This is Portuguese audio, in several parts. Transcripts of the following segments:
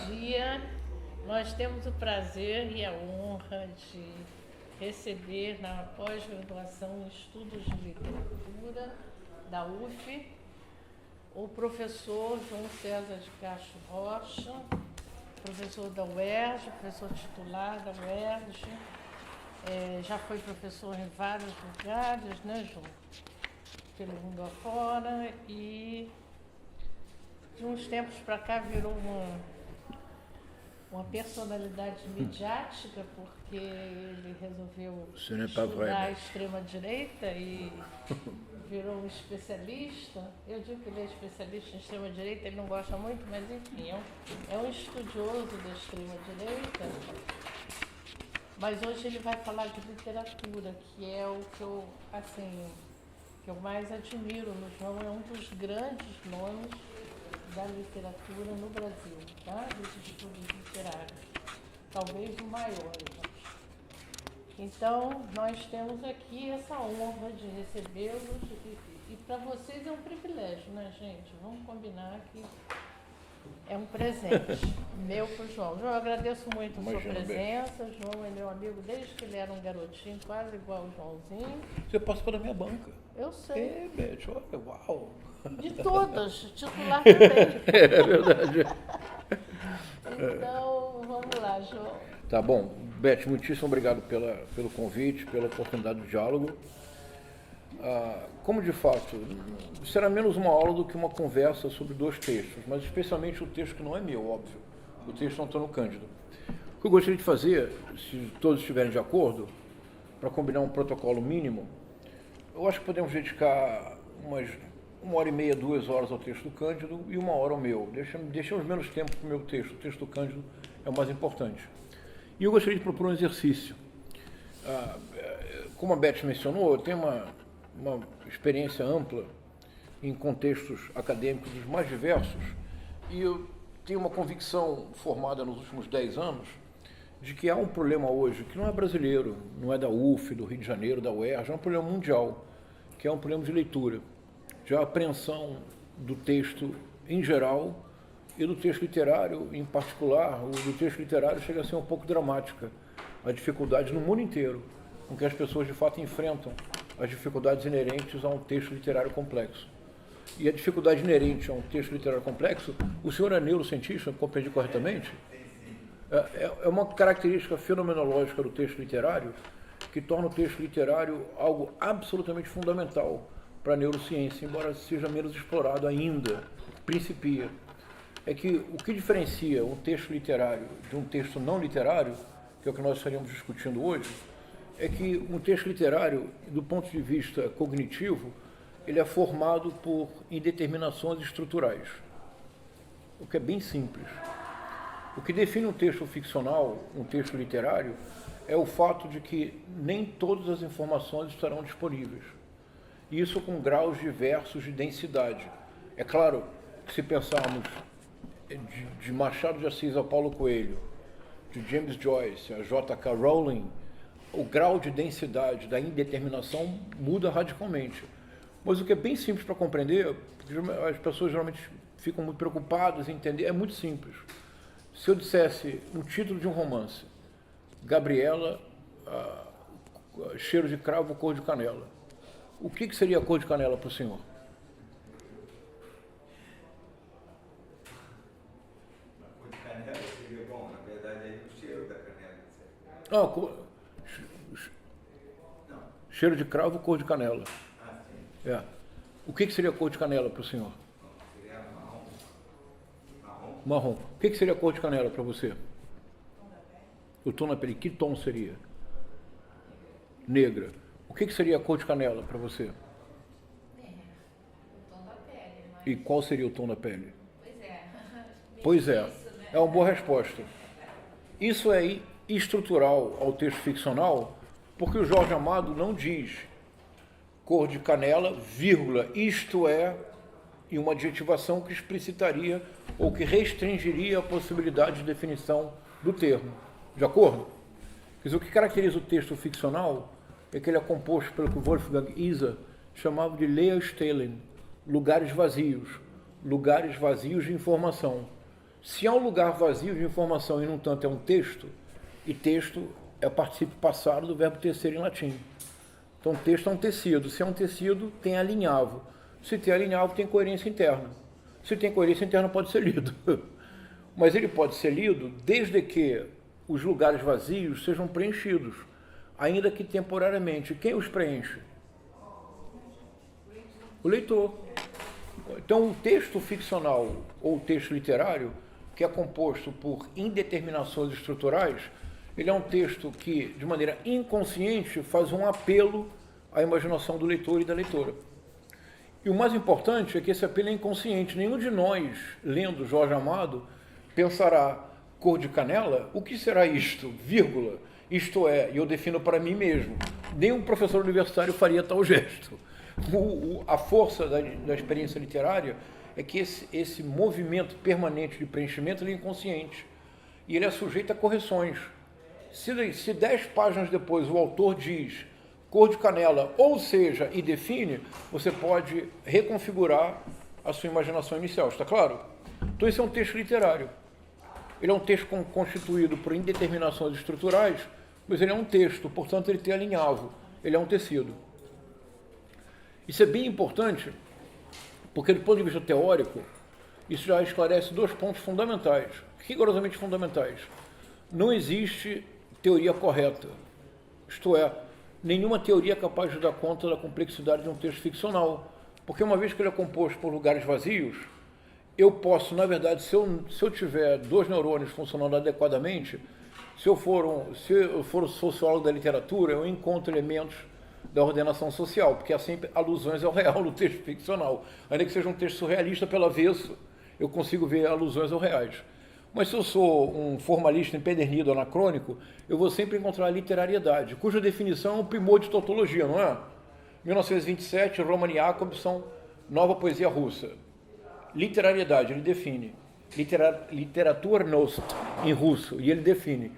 dia. Nós temos o prazer e a honra de receber na pós-graduação em Estudos de Literatura da UF o professor João César de Castro Rocha, professor da UERJ, professor titular da UERJ, já foi professor em vários lugares, né, João? Pelo mundo afora, e de uns tempos para cá virou uma personalidade midiática, porque ele resolveu estudar a extrema-direita e virou um especialista. Eu digo que ele é especialista em extrema-direita, ele não gosta muito, mas enfim, é um estudioso da extrema-direita. Mas hoje ele vai falar de literatura, que é o que eu, assim, que eu mais admiro no João, é um dos grandes nomes da literatura no Brasil, tá? Dos estudos literários, talvez o maior, eu acho. Então, nós temos aqui essa honra de recebê-los e para vocês é um privilégio, né, gente? Vamos combinar que é um presente meu para o João. João, eu agradeço muito a sua presença. João é meu amigo desde que ele era um garotinho, quase igual o Joãozinho. Você passa pela minha banca. Eu sei. Beth, olha, uau! De todas, titular também. É verdade. Então, vamos lá, João. Tá bom. Beth, muitíssimo obrigado pelo convite, pela oportunidade do diálogo. Como de fato, será menos uma aula do que uma conversa sobre dois textos, mas especialmente o texto que não é meu, óbvio, o texto de Antônio Cândido. O que eu gostaria de fazer, se todos estiverem de acordo, para combinar um protocolo mínimo, eu acho que podemos dedicar umas 1h30, 2 horas ao texto do Cândido e 1 hora ao meu. Deixamos menos tempo para o meu texto. O texto do Cândido é o mais importante. E eu gostaria de propor um exercício. Como a Beth mencionou, eu tenho uma experiência ampla em contextos acadêmicos dos mais diversos e eu tenho uma convicção formada nos últimos 10 anos de que há um problema hoje que não é brasileiro, não é da UF, do Rio de Janeiro, da UERJ, é um problema mundial, que é um problema de leitura, de apreensão do texto em geral e do texto literário em particular. O do texto literário chega a ser um pouco dramática, a dificuldade no mundo inteiro com que as pessoas de fato enfrentam as dificuldades inerentes a um texto literário complexo. E a dificuldade inerente a um texto literário complexo, o senhor é neurocientista, compreendi corretamente? É uma característica fenomenológica do texto literário que torna o texto literário algo absolutamente fundamental para a neurociência, embora seja menos explorado ainda, principia. É que o que diferencia um texto literário de um texto não literário, que é o que nós estaríamos discutindo hoje, é que um texto literário, do ponto de vista cognitivo, ele é formado por indeterminações estruturais, o que é bem simples. O que define um texto ficcional, um texto literário, é o fato de que nem todas as informações estarão disponíveis. Isso com graus diversos de densidade. É claro que se pensarmos de Machado de Assis a Paulo Coelho, de James Joyce a J.K. Rowling, o grau de densidade da indeterminação muda radicalmente. Mas o que é bem simples para compreender, porque as pessoas geralmente ficam muito preocupadas em entender, é muito simples. Se eu dissesse um título de um romance, Gabriela, cheiro de cravo, cor de canela, o que seria a cor de canela para o senhor? A cor de canela seria bom, na verdade é o cheiro da canela. Cheiro de cravo, cor de canela. Sim. O que seria a cor de canela para o senhor? Seria marrom. Marrom. O que seria a cor de canela para você? O tom da pele. Que tom seria? Negra. O que seria a cor de canela para você? O tom da pele. Mas... E qual seria o tom da pele? Pois é. Pois é. É uma boa resposta. Isso é estrutural ao texto ficcional, porque o Jorge Amado não diz cor de canela, vírgula, isto é, e uma adjetivação que explicitaria ou que restringiria a possibilidade de definição do termo. De acordo? Quer dizer, o que caracteriza o texto ficcional é que ele é composto pelo que Wolfgang Iser chamava de Leerstellen, lugares vazios de informação. Se há um lugar vazio de informação e, no entanto, é um texto, e texto é o particípio passado do verbo tecer em latim. Então, texto é um tecido. Se é um tecido, tem alinhavo. Se tem alinhavo, tem coerência interna. Se tem coerência interna, pode ser lido. Mas ele pode ser lido desde que os lugares vazios sejam preenchidos, ainda que temporariamente. Quem os preenche? O leitor. Então, o texto ficcional ou o texto literário, que é composto por indeterminações estruturais, ele é um texto que, de maneira inconsciente, faz um apelo à imaginação do leitor e da leitora. E o mais importante é que esse apelo é inconsciente. Nenhum de nós, lendo Jorge Amado, pensará, cor de canela, o que será isto? Vírgula. Isto é, e eu defino para mim mesmo. Nenhum professor universitário faria tal gesto. A força da experiência literária é que esse movimento permanente de preenchimento ele é inconsciente. E ele é sujeito a correções. Se 10 páginas depois o autor diz cor de canela, ou seja, e define, você pode reconfigurar a sua imaginação inicial, está claro? Então esse é um texto literário. Ele é um texto constituído por indeterminações estruturais, mas ele é um texto, portanto ele tem alinhavo, ele é um tecido. Isso é bem importante, porque do ponto de vista teórico, isso já esclarece 2 pontos fundamentais, rigorosamente fundamentais. Não existe teoria correta, isto é, nenhuma teoria é capaz de dar conta da complexidade de um texto ficcional, porque uma vez que ele é composto por lugares vazios, eu posso, na verdade, se eu tiver 2 neurônios funcionando adequadamente, se eu for um sociólogo da literatura, eu encontro elementos da ordenação social, porque há sempre alusões ao real no texto ficcional. Ainda que seja um texto surrealista pelo avesso, eu consigo ver alusões ao reais. Mas se eu sou um formalista empedernido, anacrônico, eu vou sempre encontrar a literariedade, cuja definição é um primor de tautologia, não é? 1927, Roman Jakobson, Nova Poesia Russa. Literariedade, ele define. Literaturnost, em russo, e ele define.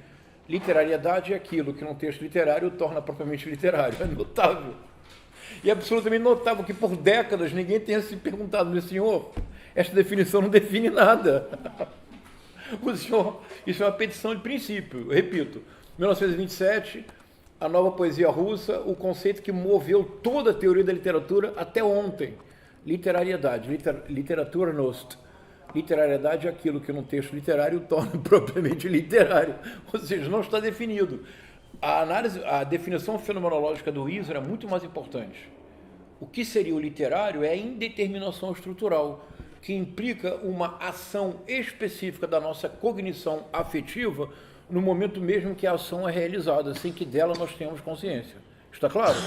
Literariedade é aquilo que num texto literário torna propriamente literário. É notável. E é absolutamente notável que por décadas ninguém tenha se perguntado, meu senhor, esta definição não define nada. O senhor, isso é uma petição de princípio, eu repito. 1927, a Nova Poesia Russa, o conceito que moveu toda a teoria da literatura até ontem. Literariedade, literaturnost. Literariedade é aquilo que num texto literário torna propriamente literário, ou seja, não está definido. A definição fenomenológica do Husserl é muito mais importante. O que seria o literário é a indeterminação estrutural, que implica uma ação específica da nossa cognição afetiva no momento mesmo que a ação é realizada, sem que dela nós tenhamos consciência. Está claro?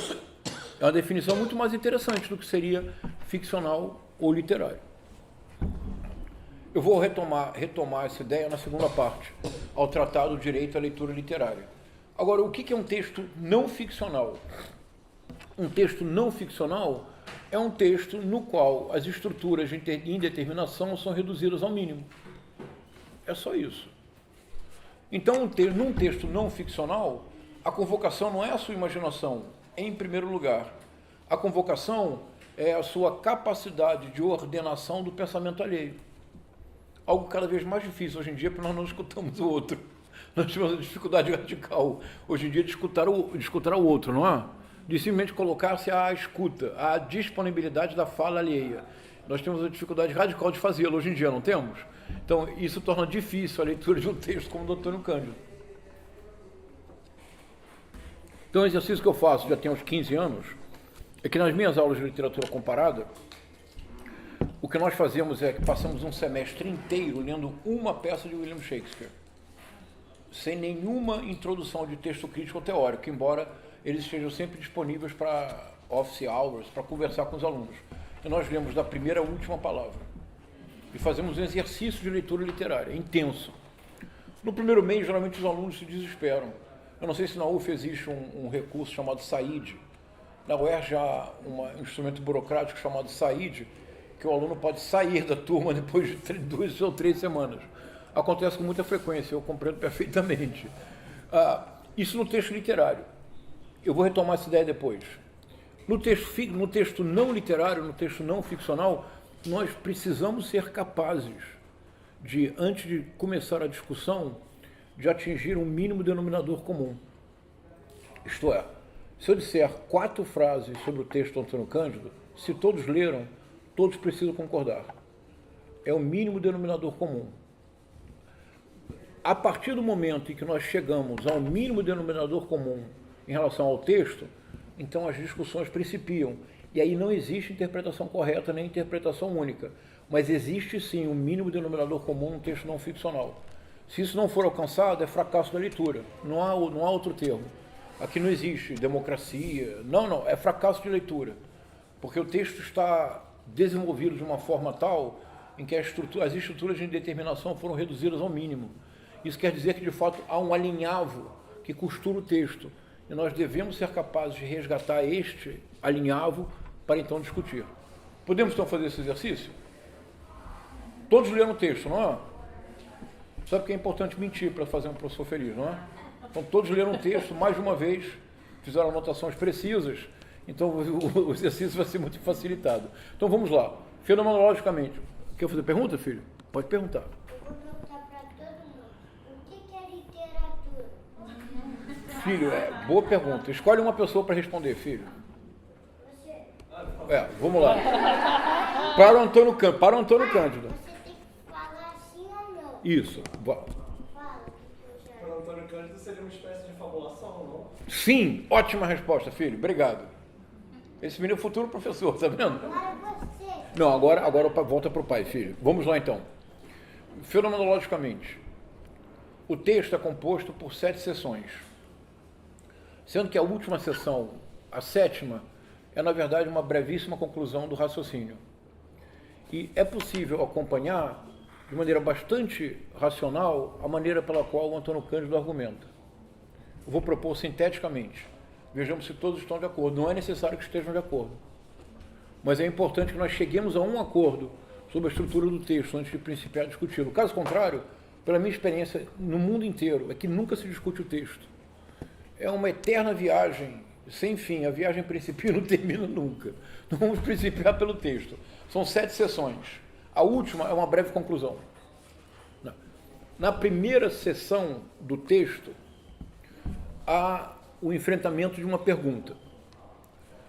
É uma definição muito mais interessante do que seria ficcional ou literário. Eu vou retomar essa ideia na segunda parte, ao tratar do direito à leitura literária. Agora, o que é um texto não ficcional? Um texto não ficcional é um texto no qual as estruturas de indeterminação são reduzidas ao mínimo. É só isso. Então, num texto não ficcional, a convocação não é a sua imaginação, em primeiro lugar. A convocação é a sua capacidade de ordenação do pensamento alheio. Algo cada vez mais difícil hoje em dia, porque nós não escutamos o outro. Nós temos uma dificuldade radical hoje em dia de escutar o outro, não é? De simplesmente colocar-se à escuta, à disponibilidade da fala alheia. Nós temos a dificuldade radical de fazê-lo hoje em dia, não temos? Então, isso torna difícil a leitura de um texto como o do Antônio Cândido. Então, o exercício que eu faço já tem uns 15 anos, é que nas minhas aulas de literatura comparada, o que nós fazemos é que passamos um semestre inteiro lendo uma peça de William Shakespeare, sem nenhuma introdução de texto crítico ou teórico, embora eles estejam sempre disponíveis para office hours, para conversar com os alunos. E nós lemos da primeira à última palavra. E fazemos um exercício de leitura literária, intenso. No primeiro mês, geralmente os alunos se desesperam. Eu não sei se na UF existe um recurso chamado SAID. Na UERJ há um instrumento burocrático chamado SAID, que o aluno pode sair da turma depois de 2 ou 3 semanas. Acontece com muita frequência, eu compreendo perfeitamente. Isso no texto literário. Eu vou retomar essa ideia depois. No texto não literário, no texto não ficcional, nós precisamos ser capazes de, antes de começar a discussão, de atingir um mínimo denominador comum. Isto é, se eu disser 4 frases sobre o texto do Antônio Cândido, se todos leram, todos precisam concordar. É o mínimo denominador comum. A partir do momento em que nós chegamos ao mínimo denominador comum em relação ao texto, então as discussões principiam. E aí não existe interpretação correta nem interpretação única, mas existe sim um mínimo denominador comum no texto não ficcional. Se isso não for alcançado, é fracasso da leitura. Não há outro termo. Aqui não existe democracia. Não, é fracasso de leitura. Porque o texto está desenvolvido de uma forma tal em que as estruturas de determinação foram reduzidas ao mínimo. Isso quer dizer que, de fato, há um alinhavo que costura o texto. E nós devemos ser capazes de resgatar este alinhavo para, então, discutir. Podemos, então, fazer esse exercício? Todos leram o texto, não é? Sabe que é importante mentir para fazer um professor feliz, não é? Então, todos leram o texto mais de uma vez, fizeram anotações precisas, então o exercício vai ser muito facilitado. Então, vamos lá. Fenomenologicamente. Quer fazer pergunta, filho? Pode perguntar. Eu vou perguntar para todo mundo. O que é literatura? Filho, boa pergunta. Escolhe uma pessoa para responder, filho. Você. Vamos lá. Para o Antônio Cândido. Você tem que falar sim ou não. Isso. Fala. Para o Antônio Cândido seria uma espécie de fabulação, não? Sim, ótima resposta, filho. Obrigado. Esse menino é o futuro professor, tá vendo? Agora você. Não, agora volta para o pai, filho. Vamos lá, então. Fenomenologicamente, o texto é composto por 7 seções. Sendo que a última seção, a 7ª, é, na verdade, uma brevíssima conclusão do raciocínio. E é possível acompanhar, de maneira bastante racional, a maneira pela qual o Antônio Cândido argumenta. Eu vou propor sinteticamente. Vejamos se todos estão de acordo. Não é necessário que estejam de acordo. Mas é importante que nós cheguemos a um acordo sobre a estrutura do texto antes de principiar a discuti-lo. Caso contrário, pela minha experiência no mundo inteiro, é que nunca se discute o texto. É uma eterna viagem, sem fim. A viagem principia e não termina nunca. Então vamos principiar pelo texto. São 7 sessões. A última é uma breve conclusão. Na primeira sessão do texto, há o enfrentamento de uma pergunta.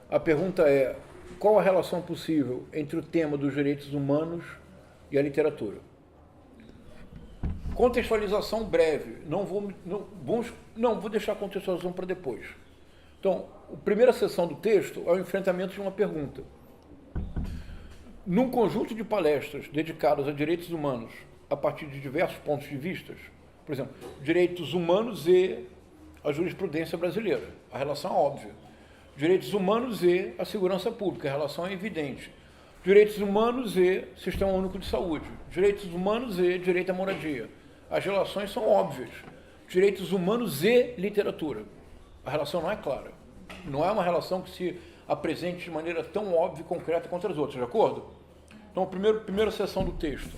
A pergunta é: qual a relação possível entre o tema dos direitos humanos e a literatura? Contextualização breve. Vou deixar a contextualização para depois. Então, a primeira sessão do texto é o enfrentamento de uma pergunta. Num conjunto de palestras dedicadas a direitos humanos, a partir de diversos pontos de vista, por exemplo, direitos humanos e a jurisprudência brasileira, a relação é óbvia. Direitos humanos e a segurança pública, a relação é evidente. Direitos humanos e Sistema Único de Saúde. Direitos humanos e direito à moradia. As relações são óbvias. Direitos humanos e literatura. A relação não é clara. Não é uma relação que se apresente de maneira tão óbvia e concreta quanto as outras, de acordo? Então, a primeira seção do texto,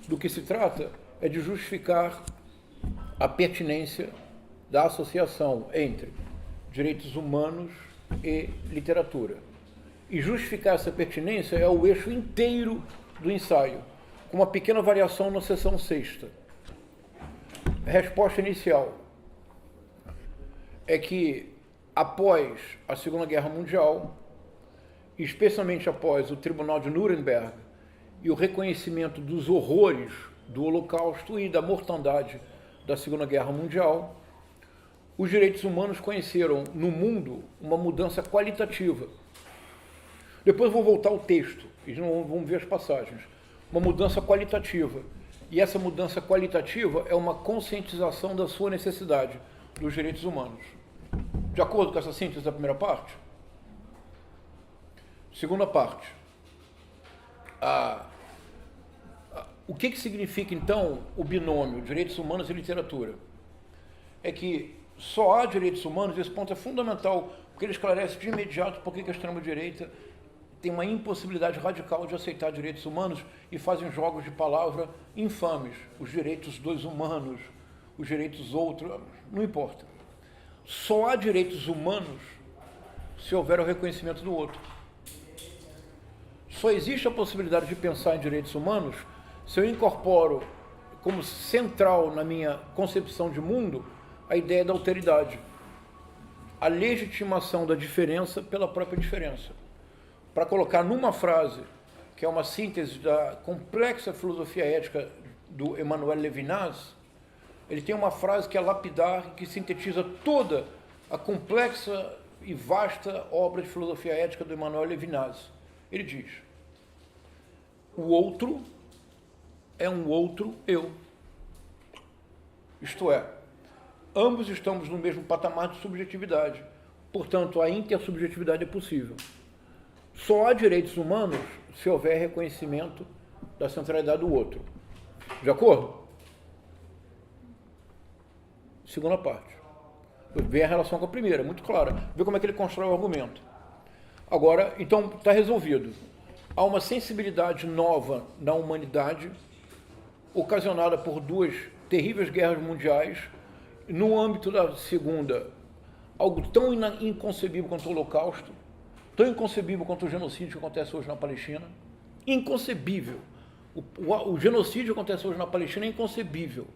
do que se trata é de justificar a pertinência da associação entre direitos humanos e literatura. E justificar essa pertinência é o eixo inteiro do ensaio, com uma pequena variação na seção 6ª. A resposta inicial é que, após a Segunda Guerra Mundial, especialmente após o Tribunal de Nuremberg e o reconhecimento dos horrores do Holocausto e da mortandade da Segunda Guerra Mundial, os direitos humanos conheceram no mundo uma mudança qualitativa. Depois vou voltar ao texto e vamos ver as passagens. Uma mudança qualitativa. E essa mudança qualitativa é uma conscientização da sua necessidade dos direitos humanos. De acordo com essa síntese da primeira parte? Segunda parte. O que significa, então, o binômio direitos humanos e literatura? É que só há direitos humanos, esse ponto é fundamental, porque ele esclarece de imediato por que a extrema-direita tem uma impossibilidade radical de aceitar direitos humanos e fazem jogos de palavra infames. Os direitos dos humanos, os direitos outros, não importa. Só há direitos humanos se houver o reconhecimento do outro. Só existe a possibilidade de pensar em direitos humanos se eu incorporo como central na minha concepção de mundo a ideia da alteridade, a legitimação da diferença pela própria diferença. Para colocar numa frase, que é uma síntese da complexa filosofia ética do Emmanuel Levinas, ele tem uma frase que é lapidar, que sintetiza toda a complexa e vasta obra de filosofia ética do Emmanuel Levinas. Ele diz: o outro é um outro eu. Isto é, ambos estamos no mesmo patamar de subjetividade. Portanto, a intersubjetividade é possível. Só há direitos humanos se houver reconhecimento da centralidade do outro. De acordo? Segunda parte. Vem a relação com a primeira, muito clara. Vê como é que ele constrói o argumento. Agora, então, está resolvido. Há uma sensibilidade nova na humanidade, ocasionada por duas terríveis guerras mundiais, no âmbito da segunda, algo tão inconcebível quanto o Holocausto, tão inconcebível quanto o genocídio que acontece hoje na Palestina. Inconcebível. O genocídio que acontece hoje na Palestina é inconcebível.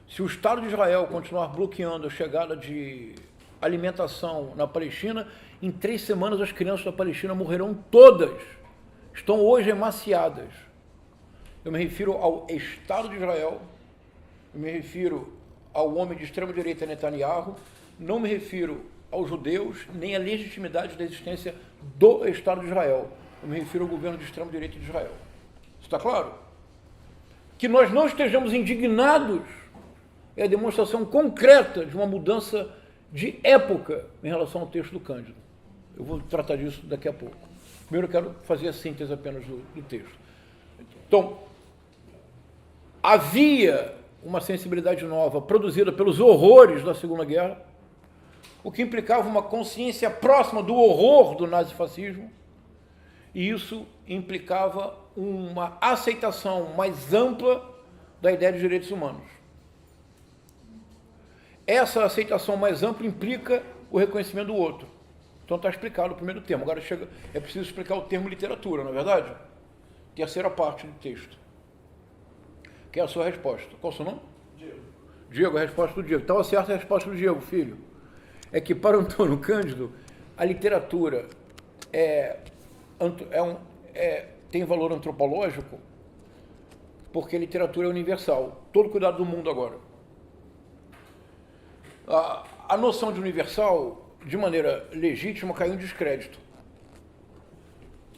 Se o Estado de Israel continuar bloqueando a chegada de alimentação na Palestina, em 3 semanas as crianças da Palestina morrerão todas. Estão hoje emaciadas. Eu me refiro ao Estado de Israel, eu me refiro ao homem de extrema-direita Netanyahu, não me refiro aos judeus, nem à legitimidade da existência do Estado de Israel. Eu me refiro ao governo de extrema-direita de Israel. Isso está claro? Que nós não estejamos indignados é a demonstração concreta de uma mudança de época em relação ao texto do Cândido. Eu vou tratar disso daqui a pouco. Primeiro eu quero fazer a síntese apenas do texto. Então, havia uma sensibilidade nova produzida pelos horrores da Segunda Guerra, o que implicava uma consciência próxima do horror do nazifascismo, e isso implicava uma aceitação mais ampla da ideia de direitos humanos. Essa aceitação mais ampla implica o reconhecimento do outro. Então está explicado o primeiro termo. Agora é preciso explicar o termo literatura, não é verdade? Terceira parte do texto. Que é a sua resposta. Qual é o seu nome? Diego. Diego, a resposta do Diego. Estava certa a resposta do Diego, filho. É que para o Antônio Cândido, a literatura tem valor antropológico porque a literatura é universal. Todo cuidado do mundo agora. A noção de universal, de maneira legítima, caiu em descrédito.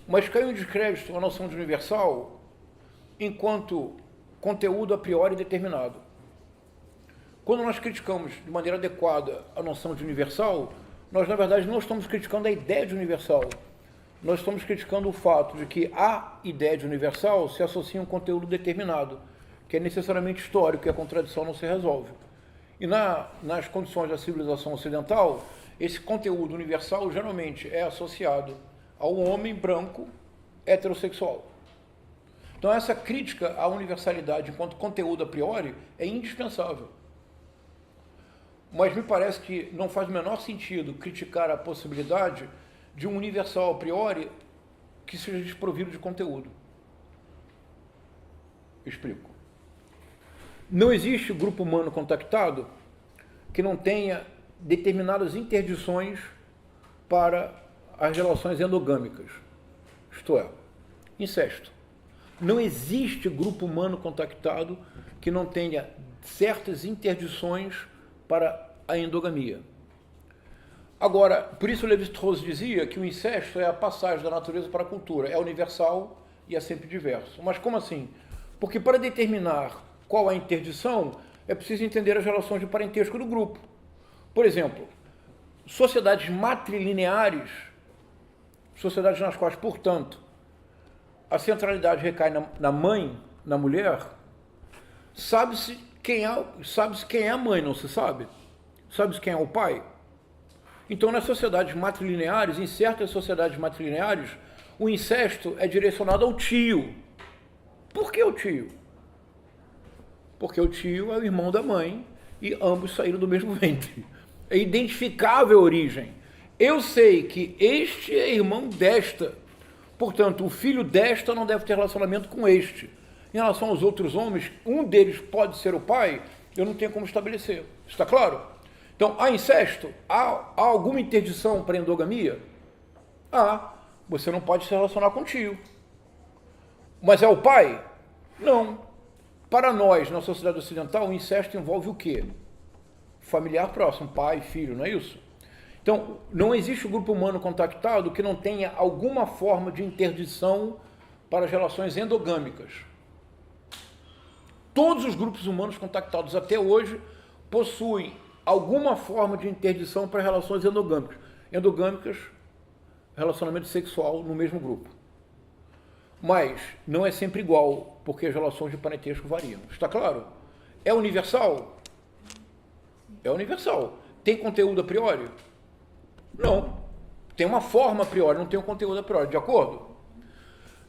Mas caiu em descrédito a noção de universal enquanto conteúdo a priori determinado. Quando nós criticamos de maneira adequada a noção de universal, nós, na verdade, não estamos criticando a ideia de universal. Nós estamos criticando o fato de que a ideia de universal se associa a um conteúdo determinado, que é necessariamente histórico e a contradição não se resolve. E nas condições da civilização ocidental, esse conteúdo universal geralmente é associado ao homem branco heterossexual. Então essa crítica à universalidade enquanto conteúdo a priori é indispensável. Mas me parece que não faz o menor sentido criticar a possibilidade de um universal a priori que seja desprovido de conteúdo. Explico. Não existe grupo humano contactado que não tenha determinadas interdições para as relações endogâmicas. Isto é, incesto. Não existe grupo humano contactado que não tenha certas interdições para a endogamia. Agora, por isso Lévi-Strauss dizia que o incesto é a passagem da natureza para a cultura, é universal e é sempre diverso. Mas como assim? Porque para determinar qual a interdição, é preciso entender as relações de parentesco do grupo. Por exemplo, sociedades matrilineares, sociedades nas quais, portanto, a centralidade recai na mãe, na mulher, sabe-se quem é a mãe, não se sabe? Sabe-se quem é o pai? Então, nas sociedades matrilineares, em certas sociedades matrilineares, o incesto é direcionado ao tio. Por que o tio? Porque o tio é o irmão da mãe e ambos saíram do mesmo ventre. É identificável a origem. Eu sei que este é irmão desta. Portanto, o filho desta não deve ter relacionamento com este. Em relação aos outros homens, um deles pode ser o pai, eu não tenho como estabelecer. Está claro? Então, há incesto? Há alguma interdição para a endogamia? Você não pode se relacionar com o tio. Mas é o pai? Não. Para nós, na sociedade ocidental, o incesto envolve o quê? Familiar próximo, pai, filho, não é isso? Então, não existe um grupo humano contactado que não tenha alguma forma de interdição para as relações endogâmicas. Todos os grupos humanos contactados até hoje possuem alguma forma de interdição para relações endogâmicas. Endogâmicas, relacionamento sexual no mesmo grupo. Mas não é sempre igual, porque as relações de parentesco variam. Está claro? É universal? É universal. Tem conteúdo a priori? Não. Tem uma forma a priori, não tem um conteúdo a priori. De acordo?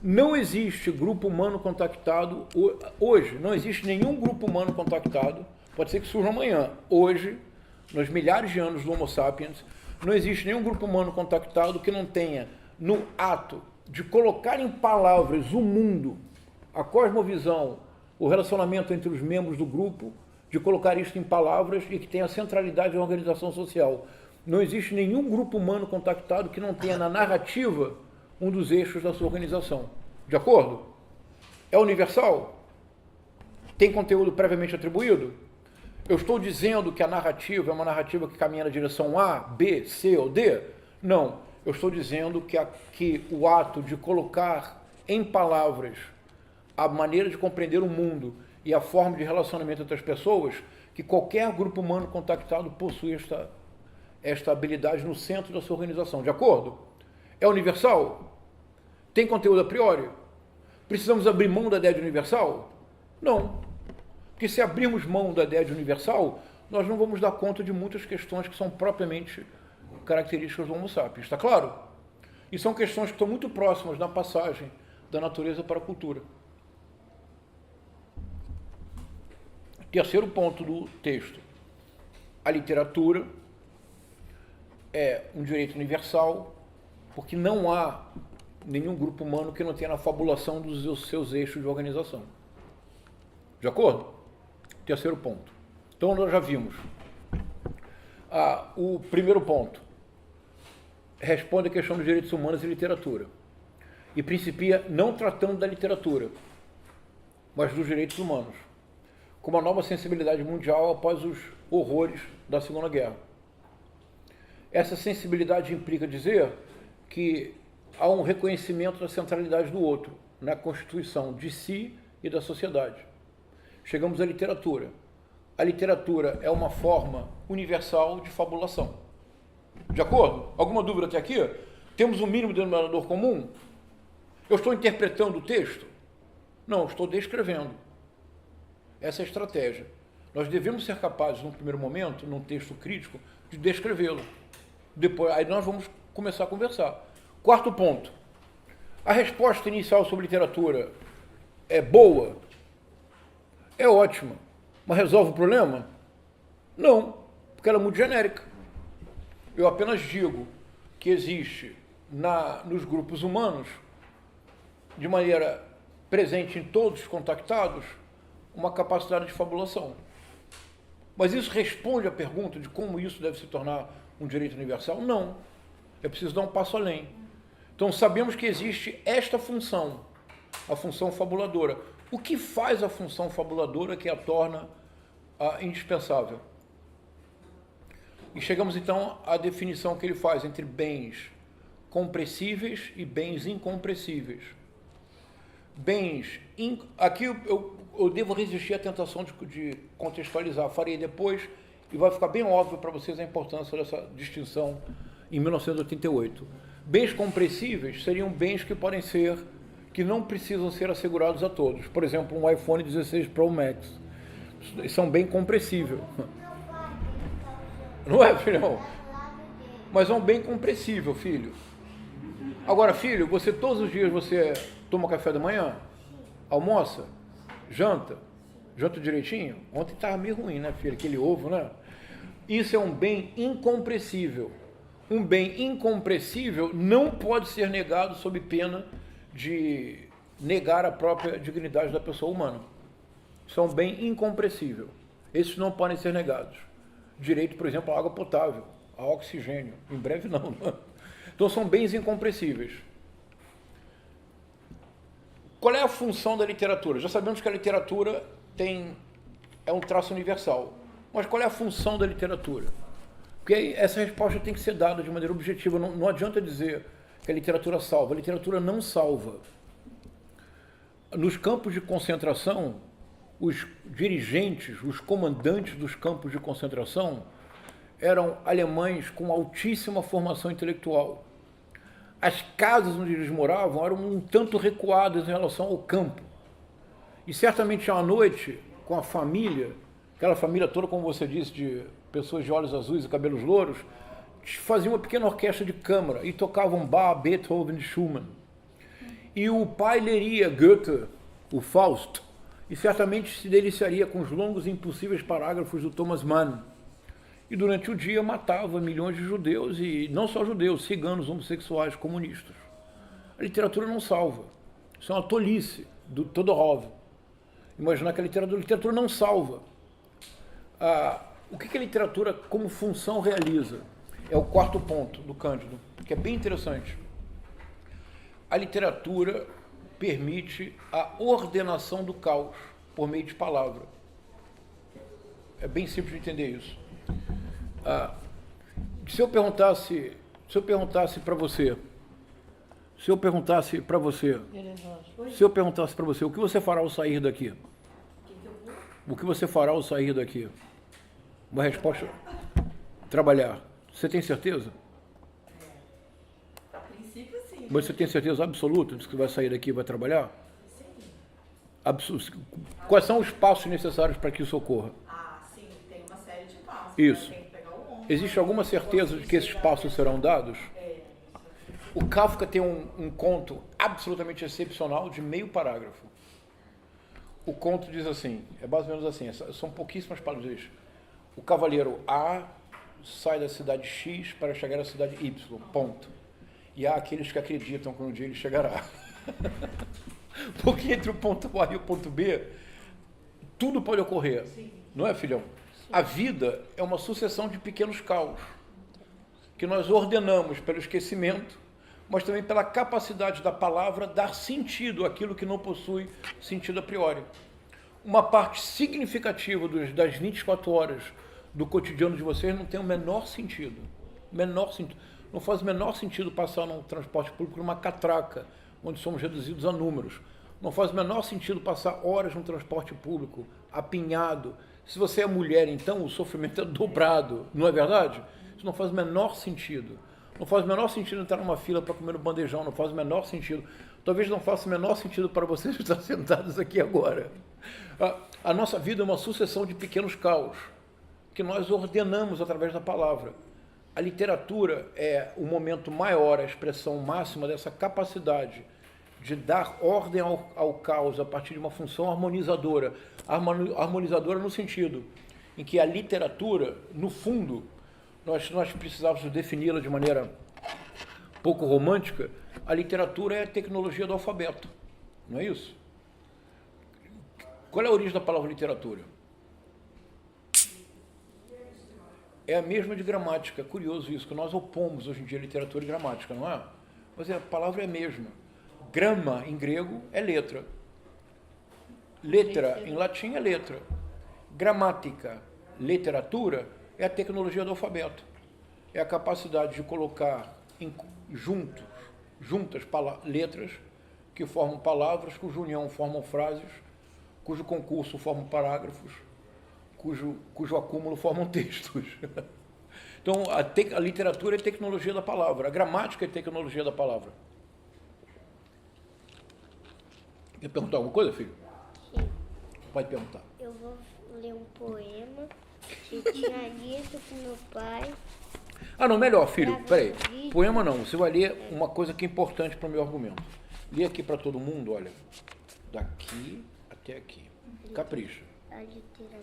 Não existe grupo humano contactado hoje. Não existe nenhum grupo humano contactado. Pode ser que surja amanhã. Hoje, nos milhares de anos do Homo sapiens, não existe nenhum grupo humano contactado que não tenha, no ato de colocar em palavras o mundo, a cosmovisão, o relacionamento entre os membros do grupo, de colocar isso em palavras e que tenha centralidade na organização social. Não existe nenhum grupo humano contactado que não tenha na narrativa um dos eixos da sua organização. De acordo? É universal? Tem conteúdo previamente atribuído? Eu estou dizendo que a narrativa é uma narrativa que caminha na direção A, B, C ou D? Não. Eu estou dizendo que o ato de colocar em palavras a maneira de compreender o mundo e a forma de relacionamento entre as pessoas, que qualquer grupo humano contactado possui esta habilidade no centro da sua organização. De acordo? É universal? Tem conteúdo a priori? Precisamos abrir mão da ideia de universal? Não. Porque se abrirmos mão da ideia de universal, nós não vamos dar conta de muitas questões que são propriamente características do Homo sapiens. Está claro? E são questões que estão muito próximas na passagem da natureza para a cultura. Terceiro ponto do texto. A literatura é um direito universal, porque não há nenhum grupo humano que não tenha na fabulação dos seus eixos de organização. De acordo? Terceiro ponto. Então, nós já vimos. O primeiro ponto responde à questão dos direitos humanos e literatura. E principia não tratando da literatura, mas dos direitos humanos, com uma nova sensibilidade mundial após os horrores da Segunda Guerra. Essa sensibilidade implica dizer que há um reconhecimento da centralidade do outro na constituição de si e da sociedade. Chegamos à literatura. A literatura é uma forma universal de fabulação. De acordo? Alguma dúvida até aqui? Temos um mínimo denominador comum? Eu estou interpretando o texto? Não, estou descrevendo. Essa é a estratégia. Nós devemos ser capazes, num primeiro momento, num texto crítico, de descrevê-lo. Depois, aí nós vamos começar a conversar. Quarto ponto. A resposta inicial sobre literatura é boa? É ótima. Mas resolve o problema? Não, porque ela é muito genérica. Eu apenas digo que existe nos grupos humanos, de maneira presente em todos os contactados, uma capacidade de fabulação. Mas isso responde à pergunta de como isso deve se tornar um direito universal? Não. É preciso dar um passo além. Então sabemos que existe esta função, a função fabuladora. O que faz a função fabuladora que a torna indispensável? E chegamos então à definição que ele faz entre bens compressíveis e bens incompressíveis. Aqui eu devo resistir à tentação de contextualizar, farei depois e vai ficar bem óbvio para vocês a importância dessa distinção em 1988. Bens compressíveis seriam bens que não precisam ser assegurados a todos. Por exemplo, um iPhone 16 Pro Max. Isso é um bem compressível. Não é, filhão? Mas é um bem compressível, filho. Agora, filho, todos os dias você toma café da manhã? Almoça? Janta direitinho? Ontem estava meio ruim, né, filho? Aquele ovo, né? Isso é um bem incompressível. Um bem incompressível não pode ser negado sob pena de negar a própria dignidade da pessoa humana. Isso é um bem incompressível. Esses não podem ser negados. Direito, por exemplo, à água potável, a oxigênio. Em breve não. Então são bens incompressíveis. Qual é a função da literatura? Já sabemos que a literatura é um traço universal. Mas qual é a função da literatura? Porque essa resposta tem que ser dada de maneira objetiva. Não adianta dizer que a literatura salva. A literatura não salva. Nos campos de concentração, os dirigentes, os comandantes dos campos de concentração eram alemães com altíssima formação intelectual. As casas onde eles moravam eram um tanto recuadas em relação ao campo. E certamente à noite, com a família, aquela família toda, como você disse, de pessoas de olhos azuis e cabelos louros, faziam uma pequena orquestra de câmara e tocavam Bach, Beethoven e Schumann. E o pai leria Goethe, o Fausto, e certamente se deliciaria com os longos e impossíveis parágrafos do Thomas Mann. E durante o dia matava milhões de judeus, e não só judeus, ciganos, homossexuais, comunistas. A literatura não salva. Isso é uma tolice do Todorov. Imaginar que a literatura não salva. O que a literatura como função realiza? É o quarto ponto do Cândido, que é bem interessante. A literatura permite a ordenação do caos por meio de palavra. É bem simples de entender isso. Se eu perguntasse para você, o que você fará ao sair daqui? O que você fará ao sair daqui? Uma resposta: trabalhar. Você tem certeza? A princípio, sim. Mas você tem certeza absoluta de que vai sair daqui e vai trabalhar? Sim. Quais são os passos necessários para que isso ocorra? Sim, tem uma série de passos. Isso. Tem que pegar o ônibus. Existe alguma certeza de que esses passos serão dados? O Kafka tem um conto absolutamente excepcional de meio parágrafo. O conto diz assim, é mais ou menos assim, são pouquíssimas palavras. O cavaleiro A sai da cidade X para chegar à cidade Y, ponto. E há aqueles que acreditam que um dia ele chegará. Porque entre o ponto A e o ponto B, tudo pode ocorrer. Sim. Não é, filhão? A vida é uma sucessão de pequenos caos, que nós ordenamos pelo esquecimento, mas também pela capacidade da palavra dar sentido àquilo que não possui sentido a priori. Uma parte significativa das 24 horas do cotidiano de vocês não tem o menor sentido. Não faz o menor sentido passar num transporte público numa catraca, onde somos reduzidos a números. Não faz o menor sentido passar horas no transporte público, apinhado. Se você é mulher, então, o sofrimento é dobrado, não é verdade? Isso não faz o menor sentido. Não faz o menor sentido entrar numa fila para comer no bandejão, não faz o menor sentido. Talvez não faça o menor sentido para vocês estar sentados aqui agora. A nossa vida é uma sucessão de pequenos caos, que nós ordenamos através da palavra. A literatura é o momento maior, a expressão máxima dessa capacidade de dar ordem ao caos a partir de uma função harmonizadora. Harmonizadora no sentido em que a literatura, no fundo, nós precisávamos defini-la de maneira pouco romântica, a literatura é a tecnologia do alfabeto, não é isso? Qual é a origem da palavra literatura? É a mesma de gramática. Curioso isso, que nós opomos hoje em dia literatura e gramática, não é? Mas a palavra é a mesma. Grama, em grego, é letra. Letra, em latim, é letra. Gramática, literatura, é a tecnologia do alfabeto. É a capacidade de colocar juntas letras que formam palavras, cuja união formam frases, cujo concurso formam parágrafos, cujo acúmulo formam textos. Então, a literatura é tecnologia da palavra, a gramática é tecnologia da palavra. Quer perguntar alguma coisa, filho? Sim. Pode perguntar. Eu vou ler um poema que tinha lido com meu pai. Não, melhor, filho, peraí. Poema não, você vai ler uma coisa que é importante para o meu argumento. Lê aqui para todo mundo, olha. Daqui até aqui. Capricha.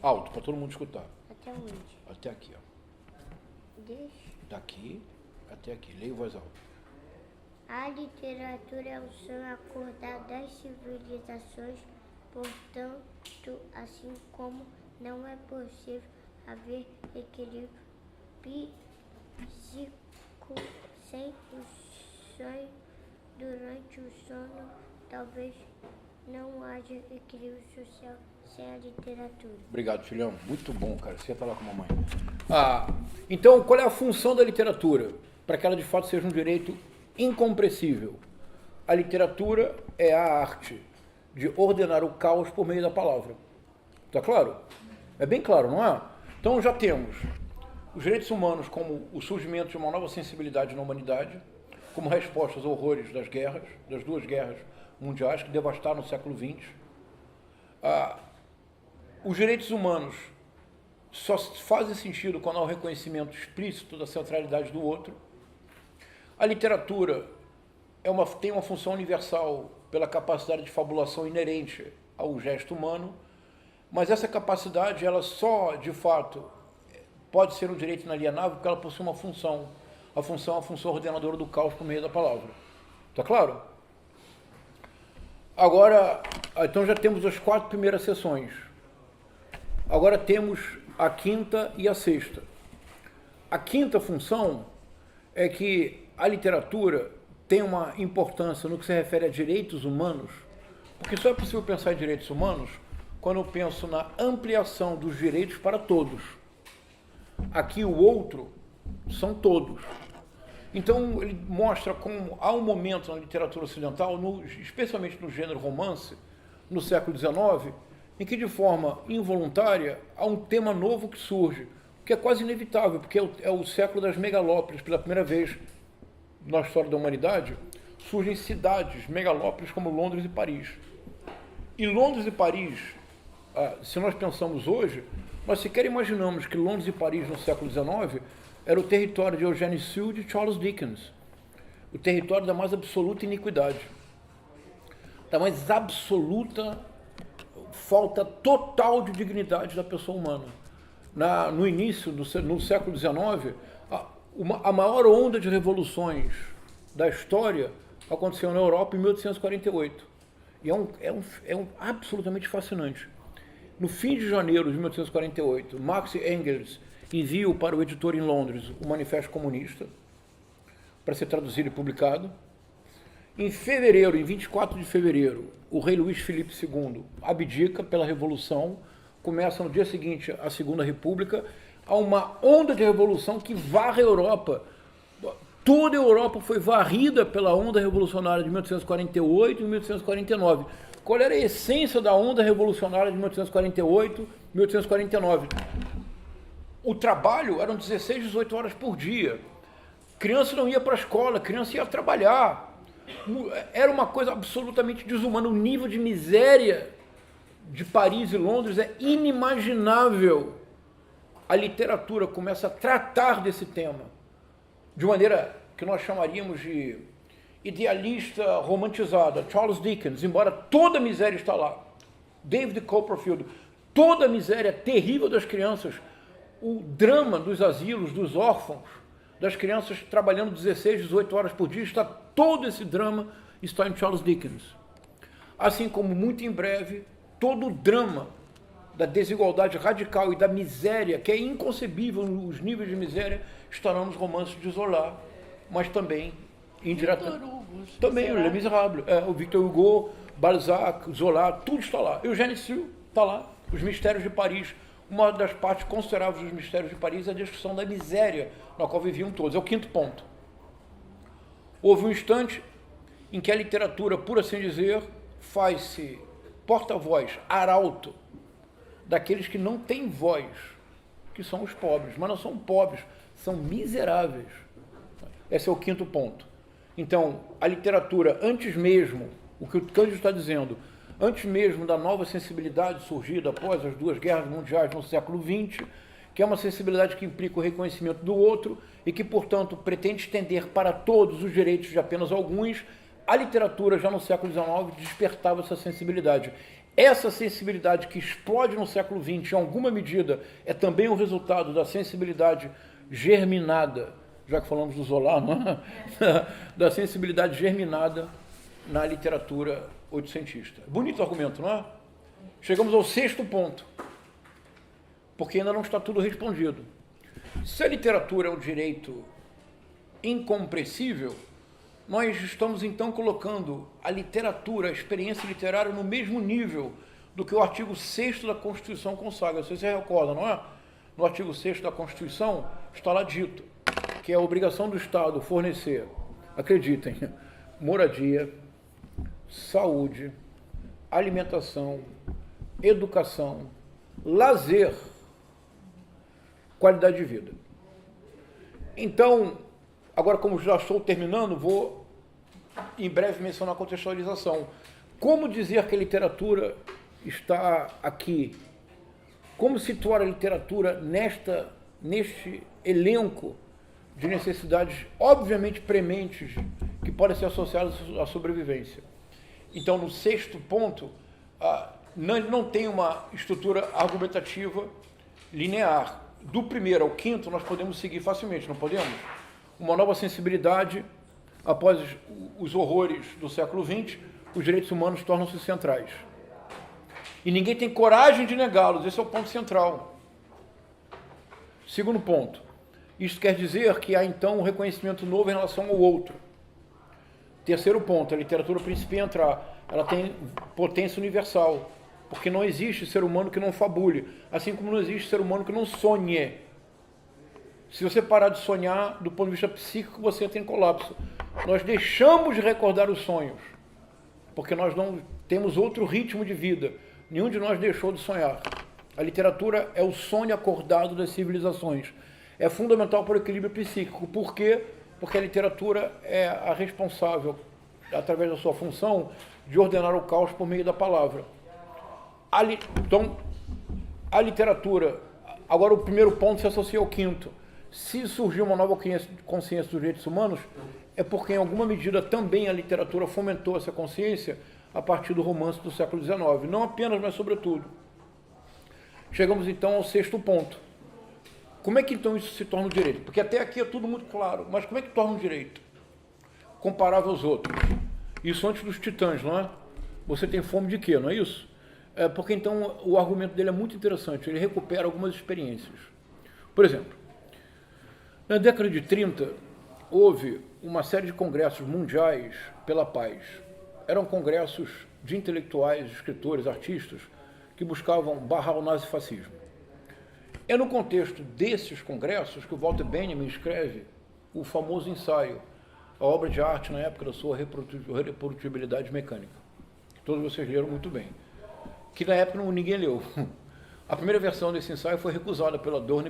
Alto, para todo mundo escutar. Até onde? Até aqui, ó. Deixa. Daqui até aqui. Leia em voz alta. A literatura é o sonho acordado das civilizações, portanto, assim como não é possível haver equilíbrio psíquico sem o sonho, durante o sono, talvez não haja equilíbrio social sem a literatura. Obrigado, filhão. Muito bom, cara. Senta lá com a mamãe. Então, qual é a função da literatura? Para que ela, de fato, seja um direito incompressível. A literatura é a arte de ordenar o caos por meio da palavra. Está claro? É bem claro, não é? Então, já temos os direitos humanos como o surgimento de uma nova sensibilidade na humanidade, como resposta aos horrores das guerras, das duas guerras mundiais que devastaram o século XX. Os direitos humanos só fazem sentido quando há um reconhecimento explícito da centralidade do outro. A literatura tem uma função universal pela capacidade de fabulação inerente ao gesto humano, mas essa capacidade, ela só, de fato, pode ser um direito inalienável porque ela possui uma função. A função é a função ordenadora do caos por meio da palavra. Está claro? Agora, então já temos as 4 primeiras sessões. Agora temos a 5ª e a 6ª. A 5ª função é que a literatura tem uma importância no que se refere a direitos humanos, porque só é possível pensar em direitos humanos quando eu penso na ampliação dos direitos para todos. Aqui o outro são todos. Então ele mostra como há um momento na literatura ocidental, especialmente no gênero romance, no século XIX, em que de forma involuntária há um tema novo que surge, que é quase inevitável, porque é o século das megalópolis. Pela primeira vez na história da humanidade, surgem cidades megalópolis como Londres e Paris. E Londres e Paris, se nós pensamos hoje, nós sequer imaginamos que Londres e Paris no século XIX era o território de Eugène Sue e de Charles Dickens, o território da mais absoluta iniquidade, da mais absoluta falta total de dignidade da pessoa humana. No início, no século XIX, a maior onda de revoluções da história aconteceu na Europa em 1848. E é absolutamente fascinante. No fim de janeiro de 1848, Marx e Engels enviam para o editor em Londres o Manifesto Comunista, para ser traduzido e publicado. Em fevereiro, em 24 de fevereiro, o rei Luís Filipe II abdica pela Revolução, começa no dia seguinte a Segunda República, há uma onda de revolução que varre a Europa. Toda a Europa foi varrida pela onda revolucionária de 1848 e 1849. Qual era a essência da onda revolucionária de 1848 e 1849? O trabalho eram 16, 18 horas por dia. Criança não ia para a escola, criança ia trabalhar. Era uma coisa absolutamente desumana. O nível de miséria de Paris e Londres é inimaginável. A literatura começa a tratar desse tema de maneira que nós chamaríamos de idealista romantizada. Charles Dickens, embora toda a miséria está lá. David Copperfield, toda a miséria terrível das crianças, o drama dos asilos, dos órfãos, das crianças trabalhando 16, 18 horas por dia, todo esse drama está em Charles Dickens. Assim como, muito em breve, todo o drama da desigualdade radical e da miséria, que é inconcebível os níveis de miséria, estarão nos romances de Zola, mas também indiretamente. Também, o Les Misérables, o Victor Hugo, Balzac, Zola, tudo está lá. Eugène Sue está lá, Os Mistérios de Paris. Uma das partes consideráveis dos Mistérios de Paris é a descrição da miséria na qual viviam todos. É o 5º ponto. Houve um instante em que a literatura, por assim dizer, faz-se porta-voz, arauto, daqueles que não têm voz, que são os pobres, mas não são pobres, são miseráveis. Esse é o 5º ponto. Então, a literatura, antes mesmo, o que o Cândido está dizendo, antes mesmo da nova sensibilidade surgida após as 2 guerras mundiais no século XX, que é uma sensibilidade que implica o reconhecimento do outro e que, portanto, pretende estender para todos os direitos de apenas alguns, a literatura, já no século XIX, despertava essa sensibilidade. Essa sensibilidade que explode no século XX, em alguma medida, é também um resultado da sensibilidade germinada já que falamos do Zola, não é? Da sensibilidade germinada na literatura oitocentista. Bonito argumento, não é? Chegamos ao 6º ponto, porque ainda não está tudo respondido. Se a literatura é um direito incompressível, nós estamos então colocando a literatura, a experiência literária no mesmo nível do que o artigo 6º da Constituição consagra. Você se recorda, não é? No artigo 6º da Constituição está lá dito que é a obrigação do Estado fornecer, acreditem, moradia, saúde, alimentação, educação, lazer, qualidade de vida. Então, agora como já estou terminando, vou em breve mencionar a contextualização. Como dizer que a literatura está aqui? Como situar a literatura neste elenco de necessidades obviamente prementes que podem ser associadas à sobrevivência? Então, no 6º ponto, não tem uma estrutura argumentativa linear. Do 1º ao 5º, nós podemos seguir facilmente, não podemos? Uma nova sensibilidade, após os horrores do século XX, os direitos humanos tornam-se centrais. E ninguém tem coragem de negá-los, esse é o ponto central. 2º ponto, isso quer dizer que há então um reconhecimento novo em relação ao outro. 3º ponto, a literatura principia a entrar, ela tem potência universal, porque não existe ser humano que não fabule, assim como não existe ser humano que não sonhe. Se você parar de sonhar, do ponto de vista psíquico, você tem colapso. Nós deixamos de recordar os sonhos, porque nós não temos outro ritmo de vida. Nenhum de nós deixou de sonhar. A literatura é o sonho acordado das civilizações. É fundamental para o equilíbrio psíquico. Por quê? Porque a literatura é a responsável, através da sua função, de ordenar o caos por meio da palavra. Então, a literatura, agora o 1º ponto se associa ao 5º. Se surgiu uma nova consciência dos direitos humanos, é porque em alguma medida também a literatura fomentou essa consciência a partir do romance do século XIX. Não apenas, mas sobretudo. Chegamos então ao 6º ponto. Como é que então isso se torna um direito? Porque até aqui é tudo muito claro, mas como é que torna um direito? Comparável aos outros. Isso antes dos titãs, não é? Você tem fome de quê, não é isso? Porque então o argumento dele é muito interessante, ele recupera algumas experiências. Por exemplo, na década de 30, houve uma série de congressos mundiais pela paz. Eram congressos de intelectuais, escritores, artistas, que buscavam barrar o nazifascismo. É no contexto desses congressos que o Walter Benjamin escreve o famoso ensaio, a obra de arte na época da sua reprodutibilidade mecânica, que todos vocês leram muito bem, que na época ninguém leu. A primeira versão desse ensaio foi recusada pelo Adorno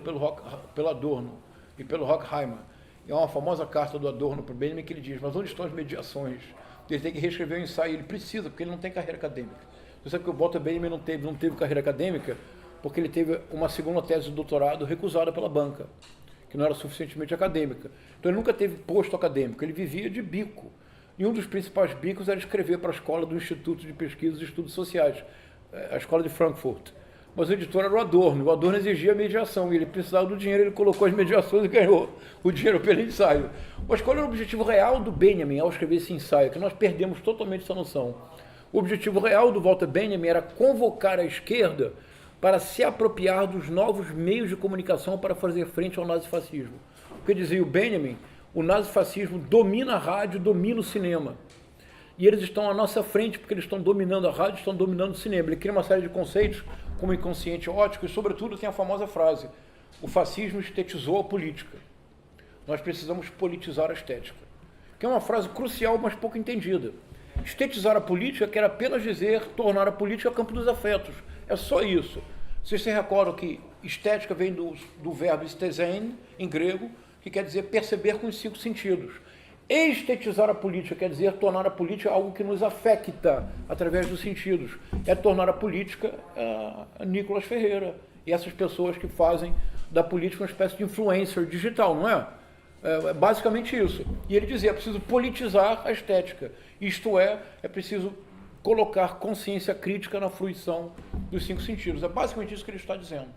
e pelo Horkheimer. É uma famosa carta do Adorno para o Benjamin que ele diz: mas onde estão as mediações? Ele tem que reescrever o ensaio, ele precisa, porque ele não tem carreira acadêmica. Você sabe que o Walter Benjamin não teve carreira acadêmica porque ele teve uma segunda tese de doutorado recusada pela banca, que não era suficientemente acadêmica. Então ele nunca teve posto acadêmico, ele vivia de bico. E um dos principais bicos era escrever para a escola do Instituto de Pesquisas e Estudos Sociais, a escola de Frankfurt. Mas o editor era o Adorno exigia mediação, e ele precisava do dinheiro, ele colocou as mediações e ganhou o dinheiro pelo ensaio. Mas qual era o objetivo real do Benjamin ao escrever esse ensaio? Que nós perdemos totalmente essa noção. O objetivo real do Walter Benjamin era convocar a esquerda para se apropriar dos novos meios de comunicação para fazer frente ao nazifascismo. Porque dizia o Benjamin, o nazifascismo domina a rádio, domina o cinema. E eles estão à nossa frente porque eles estão dominando a rádio, estão dominando o cinema. Ele cria uma série de conceitos como inconsciente ótico e, sobretudo, tem a famosa frase: o fascismo estetizou a política. Nós precisamos politizar a estética. Que é uma frase crucial, mas pouco entendida. Estetizar a política quer apenas dizer tornar a política campo dos afetos. É só isso. Vocês se recordam que estética vem do verbo estesein, em grego, que quer dizer perceber com os 5 sentidos. Estetizar a política quer dizer tornar a política algo que nos afecta através dos sentidos. É tornar a política Nicolas Ferreira e essas pessoas que fazem da política uma espécie de influencer digital, não é? É basicamente isso. E ele dizia, é preciso politizar a estética. Isto é preciso colocar consciência crítica na fruição dos 5 sentidos. É basicamente isso que ele está dizendo.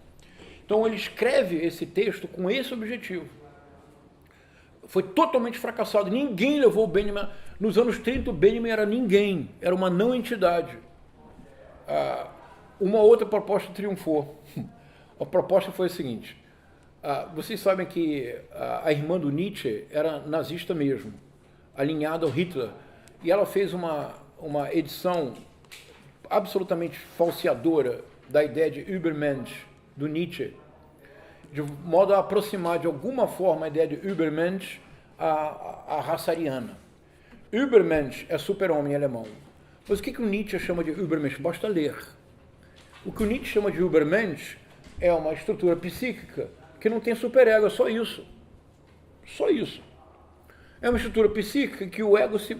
Então ele escreve esse texto com esse objetivo. foi totalmente fracassado. Ninguém levou o Benjamin. Nos anos 30, o Benjamin era ninguém, era uma não entidade. Uma outra proposta triunfou. A proposta foi a seguinte: vocês sabem que a irmã do Nietzsche era nazista mesmo, alinhada ao Hitler, e ela fez uma edição absolutamente falseadora da ideia de Übermensch do Nietzsche, de modo a aproximar de alguma forma a ideia de Übermensch à raça ariana. Übermensch é super-homem em alemão. Mas o que o Nietzsche chama de Übermensch? Basta ler. O que o Nietzsche chama de Übermensch é uma estrutura psíquica que não tem superego, é só isso. Só isso. É uma estrutura psíquica que o ego se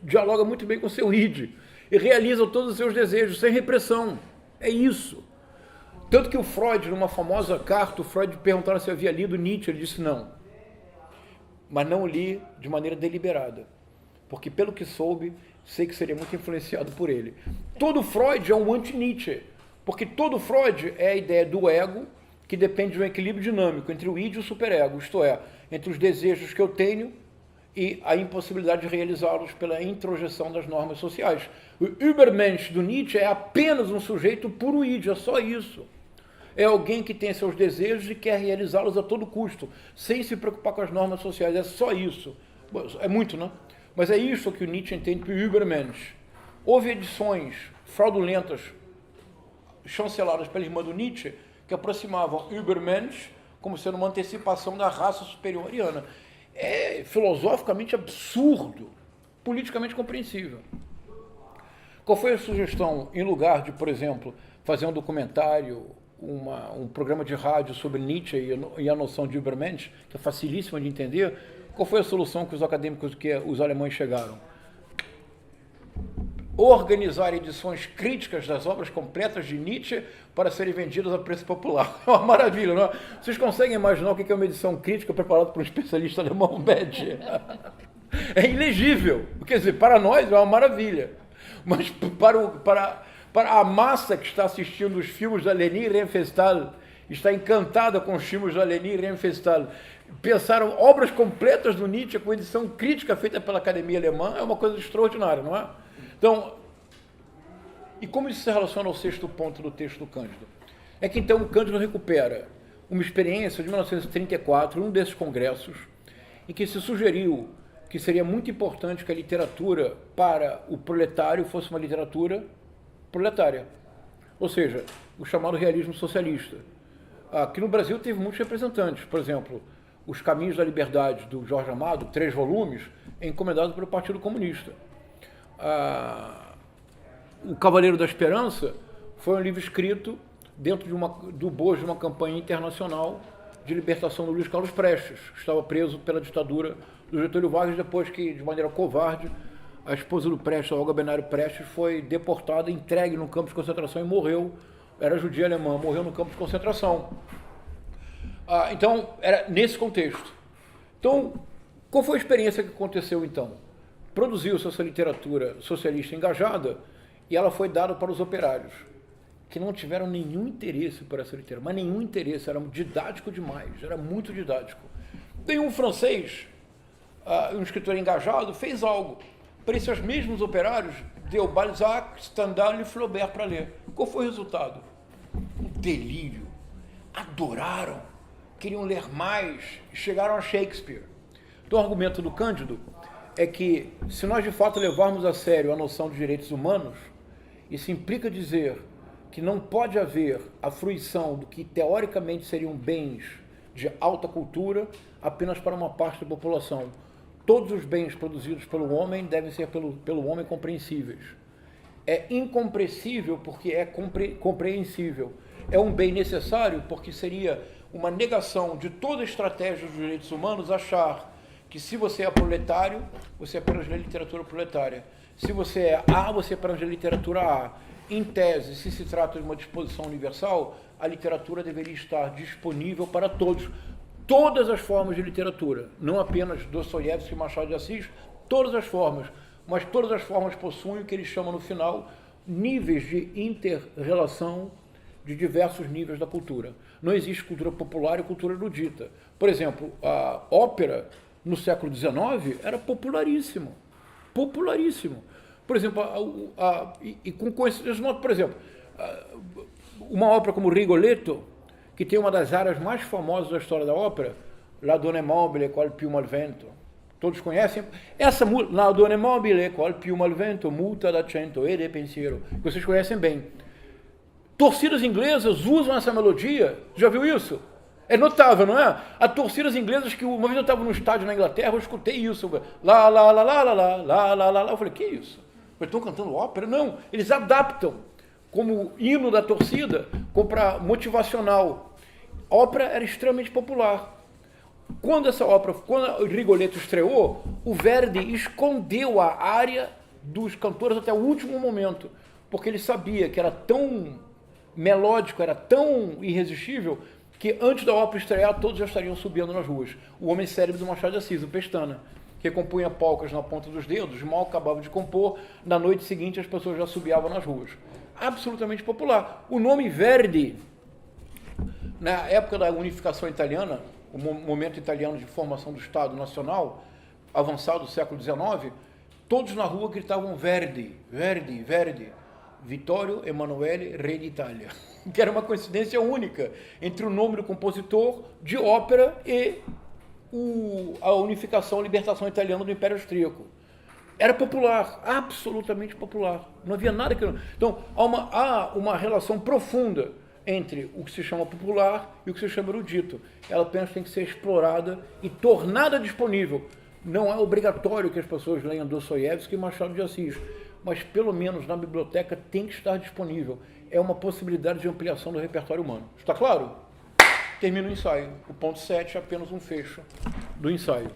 dialoga muito bem com o seu id e realiza todos os seus desejos sem repressão. É isso. Tanto que o Freud, numa famosa carta, o Freud perguntaram se havia lido Nietzsche, ele disse não. Mas não li de maneira deliberada, porque pelo que soube, sei que seria muito influenciado por ele. Todo Freud é um anti-Nietzsche, porque todo Freud é a ideia do ego, que depende de um equilíbrio dinâmico entre o id e o superego, isto é, entre os desejos que eu tenho e a impossibilidade de realizá-los pela introjeção das normas sociais. O Übermensch do Nietzsche é apenas um sujeito puro id, é só isso. É alguém que tem seus desejos e quer realizá-los a todo custo, sem se preocupar com as normas sociais, é só isso. É muito, né? Mas é isso que o Nietzsche entende por Übermensch. Houve edições fraudulentas, chanceladas pela irmã do Nietzsche, que aproximavam Übermensch como sendo uma antecipação da raça superior ariana. É filosoficamente absurdo, politicamente compreensível. Qual foi a sugestão, em lugar de, por exemplo, fazer um documentário, um programa de rádio sobre Nietzsche e a noção de Übermensch, que é facilíssima de entender, qual foi a solução que os acadêmicos, que os alemães chegaram? Organizar edições críticas das obras completas de Nietzsche para serem vendidas a preço popular. É uma maravilha, não é? Vocês conseguem imaginar o que é uma edição crítica preparada por um especialista alemão, Bede? É ilegível. Quer dizer, para nós é uma maravilha. Mas para a massa que está assistindo os filmes da Leni Riefenstahl, está encantada com os filmes da Leni Riefenstahl, pensaram obras completas do Nietzsche com edição crítica feita pela Academia Alemã, é uma coisa extraordinária, não é? Então, e como isso se relaciona ao sexto ponto do texto do Cândido? É que então o Cândido recupera uma experiência de 1934, um desses congressos, em que se sugeriu que seria muito importante que a literatura para o proletário fosse uma literatura proletária, ou seja, o chamado realismo socialista. Aqui no Brasil teve muitos representantes, por exemplo, Os Caminhos da Liberdade, do Jorge Amado, 3 volumes, encomendado pelo Partido Comunista. O Cavaleiro da Esperança foi um livro escrito dentro do bojo de uma campanha internacional de libertação do Luiz Carlos Prestes, que estava preso pela ditadura do Getúlio Vargas, depois que, de maneira covarde, a esposa do Prestes, a Olga Benário Prestes, foi deportada, entregue no campo de concentração e morreu. Era judia alemã, morreu no campo de concentração. Então, era nesse contexto. Então, qual foi a experiência que aconteceu então? Produziu-se essa literatura socialista engajada e ela foi dada para os operários, que não tiveram nenhum interesse por essa literatura, mas nenhum interesse, era didático demais, era muito didático. Tem um francês, um escritor engajado, fez algo. Para esses mesmos operários, deu Balzac, Stendhal e Flaubert para ler. Qual foi o resultado? Um delírio. Adoraram, queriam ler mais, chegaram a Shakespeare. Então o argumento do Cândido é que, se nós de fato levarmos a sério a noção de direitos humanos, isso implica dizer que não pode haver a fruição do que teoricamente seriam bens de alta cultura apenas para uma parte da população. Todos os bens produzidos pelo homem devem ser pelo homem compreensíveis. É incompreensível porque é compreensível. É um bem necessário porque seria uma negação de toda a estratégia dos direitos humanos achar que se você é proletário, você apenas lê literatura proletária. Se você é A, você apenas lê literatura A. Em tese, se trata de uma disposição universal, a literatura deveria estar disponível para todos. Todas as formas de literatura, não apenas Dostoiévski e Machado de Assis, todas as formas, mas todas as formas possuem o que eles chamam no final níveis de inter-relação de diversos níveis da cultura. Não existe cultura popular e cultura erudita. Por exemplo, a ópera no século XIX, era popularíssimo. Popularíssimo. Por exemplo, com coincidência, por exemplo, uma ópera como Rigoletto, que tem uma das áreas mais famosas da história da ópera, La donna è mobile qual piuma al vento. Todos conhecem? Essa La donna è mobile qual piuma al vento, muta d'accento e de pensiero, que vocês conhecem bem. Torcidas inglesas usam essa melodia. Já viu isso? É notável, não é? Há torcidas inglesas que uma vez eu estava num estádio na Inglaterra, eu escutei isso. Lá, lá, lá, lá, lá, lá, lá, lá, lá. Eu falei, que isso? Eles estão cantando ópera? Não, eles adaptam como hino da torcida, como para motivacional. A ópera era extremamente popular. Quando o Rigoletto estreou, o Verdi escondeu a área dos cantores até o último momento, porque ele sabia que era tão melódico, era tão irresistível, que antes da ópera estrear, todos já estariam subindo nas ruas. O Homem Célebre do Machado de Assis, o Pestana, que compunha polcas na ponta dos dedos, mal acabava de compor, na noite seguinte as pessoas já subiavam nas ruas. Absolutamente popular. O nome Verdi, na época da unificação italiana, o momento italiano de formação do Estado Nacional, avançado do século XIX, todos na rua gritavam Verdi, Verdi, Verdi, Vittorio Emanuele, Re d'Italia, que era uma coincidência única entre o nome do compositor de ópera e a unificação, a libertação italiana do Império Austríaco. Era popular, absolutamente popular. Não havia nada que... Então, há uma relação profunda entre o que se chama popular e o que se chama erudito. Ela apenas tem que ser explorada e tornada disponível. Não é obrigatório que as pessoas leiam Dostoiévski e Machado de Assis, mas pelo menos na biblioteca tem que estar disponível. É uma possibilidade de ampliação do repertório humano. Está claro? Termina o ensaio. O ponto 7 é apenas um fecho do ensaio.